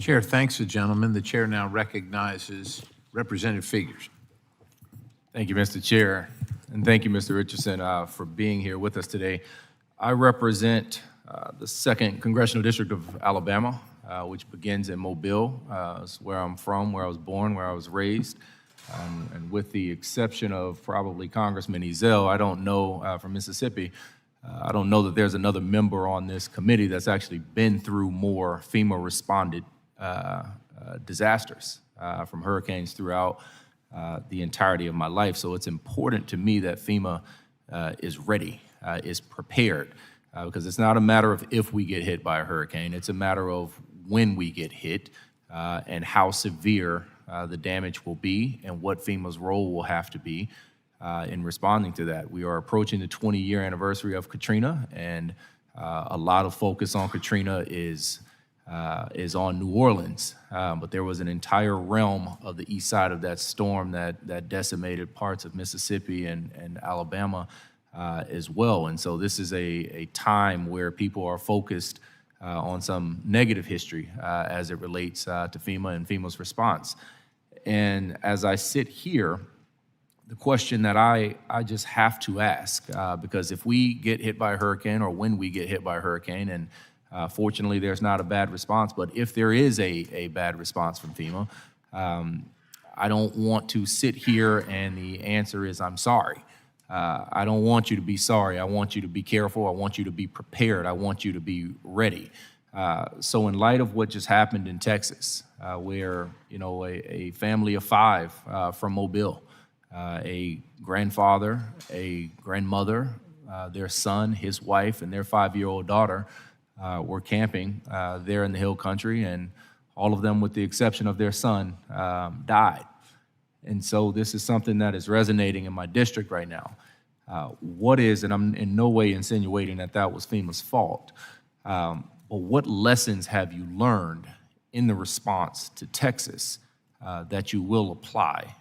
Chair thanks the gentleman. The chair now recognizes Representative Figures. Thank you, Mr. Chair, and thank you, Mr. Richardson, for being here with us today. I represent the 2nd Congressional District of Alabama, which begins in Mobile. It's where I'm from, where I was born, where I was raised. And with the exception of probably Congressman Ezell, I don't know, from Mississippi, I don't know that there's another member on this committee that's actually been through more FEMA-responded disasters from hurricanes throughout the entirety of my life. So it's important to me that FEMA is ready, is prepared, because it's not a matter of if we get hit by a hurricane, it's a matter of when we get hit and how severe the damage will be and what FEMA's role will have to be in responding to that. We are approaching the 20-year anniversary of Katrina, and a lot of focus on Katrina is on New Orleans, but there was an entire realm of the east side of that storm that decimated parts of Mississippi and Alabama as well. And so this is a time where people are focused on some negative history as it relates to FEMA and FEMA's response. And as I sit here, the question that I just have to ask, because if we get hit by a hurricane or when we get hit by a hurricane, and fortunately there's not a bad response, but if there is a bad response from FEMA, I don't want to sit here and the answer is I'm sorry. I don't want you to be sorry. I want you to be careful. I want you to be prepared. I want you to be ready. So in light of what just happened in Texas, where a family of 5 from Mobile, a grandfather, a grandmother, their son, his wife, and their 5-year-old daughter were camping there in the hill country, and all of them, with the exception of their son, died. And so this is something that is resonating in my district right now. And I'm in no way insinuating that was FEMA's fault, but what lessons have you learned in the response to Texas that you will apply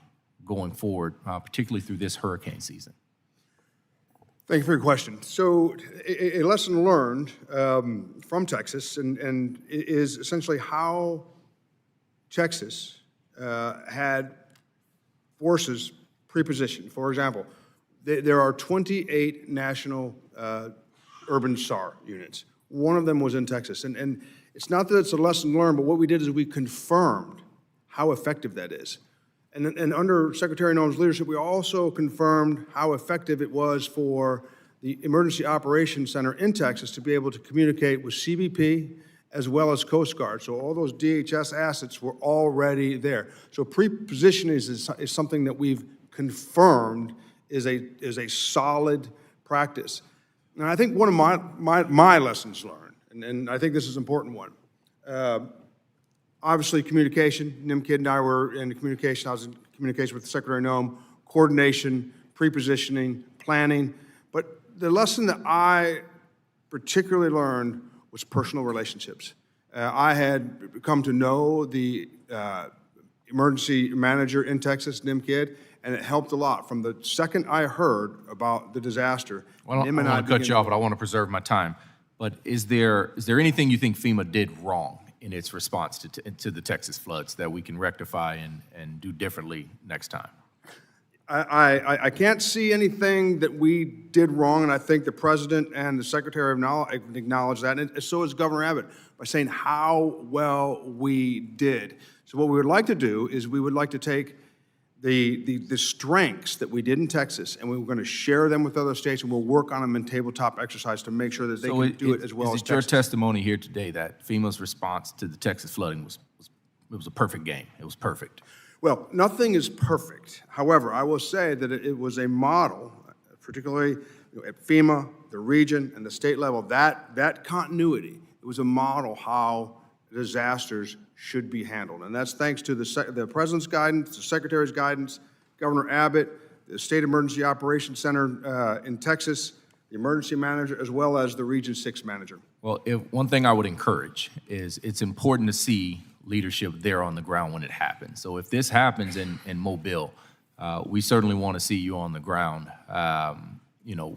going forward, particularly through this hurricane season? Thank you for your question. So a lesson learned from Texas and is essentially how Texas had forces pre-positioned. For example, there are 28 national urban SAR units. One of them was in Texas. And it's not that it's a lesson learned, but what we did is we confirmed how effective that is. And under Secretary Noem's leadership, we also confirmed how effective it was for the Emergency Operations Center in Texas to be able to communicate with CBP as well as Coast Guard. So all those DHS assets were already there. So pre-positioning is something that we've confirmed is a solid practice. And I think one of my lessons learned, and I think this is an important one, obviously communication. NIMKID and I were in communication. I was in communication with Secretary Noem, coordination, pre-positioning, planning. But the lesson that I particularly learned was personal relationships. I had come to know the emergency manager in Texas, NIMKID, and it helped a lot. From the second I heard about the disaster, Well, I don't want to cut you off, but I want to preserve my time. But is there anything you think FEMA did wrong in its response to the Texas floods that we can rectify and do differently next time? I can't see anything that we did wrong, and I think the President and the Secretary have acknowledged that, and so is Governor Abbott, by saying how well we did. So what we would like to do is we would like to take the strengths that we did in Texas, and we were going to share them with other states, and we'll work on them in tabletop exercise to make sure that they can do it as well as Texas. Is it your testimony here today that FEMA's response to the Texas flooding was a perfect game? It was perfect. Well, nothing is perfect. However, I will say that it was a model, particularly at FEMA, the region, and the state level, that continuity. It was a model how disasters should be handled. And that's thanks to the President's guidance, the Secretary's guidance, Governor Abbott, the State Emergency Operations Center in Texas, the emergency manager, as well as the Region 6 manager. Well, one thing I would encourage is it's important to see leadership there on the ground when it happens. So if this happens in Mobile, we certainly want to see you on the ground,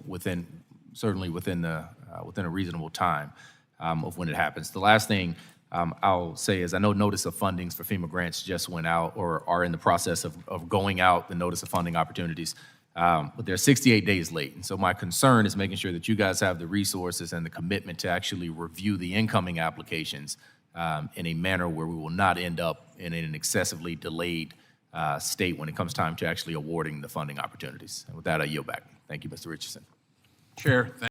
within a reasonable time of when it happens. The last thing I'll say is I know notice of fundings for FEMA grants just went out or are in the process of going out, the notice of funding opportunities. But they're 68 days late. And so my concern is making sure that you guys have the resources and the commitment to actually review the incoming applications in a manner where we will not end up in an excessively delayed state when it comes time to actually awarding the funding opportunities. And with that, I yield back. Thank you, Mr. Richardson. Chair,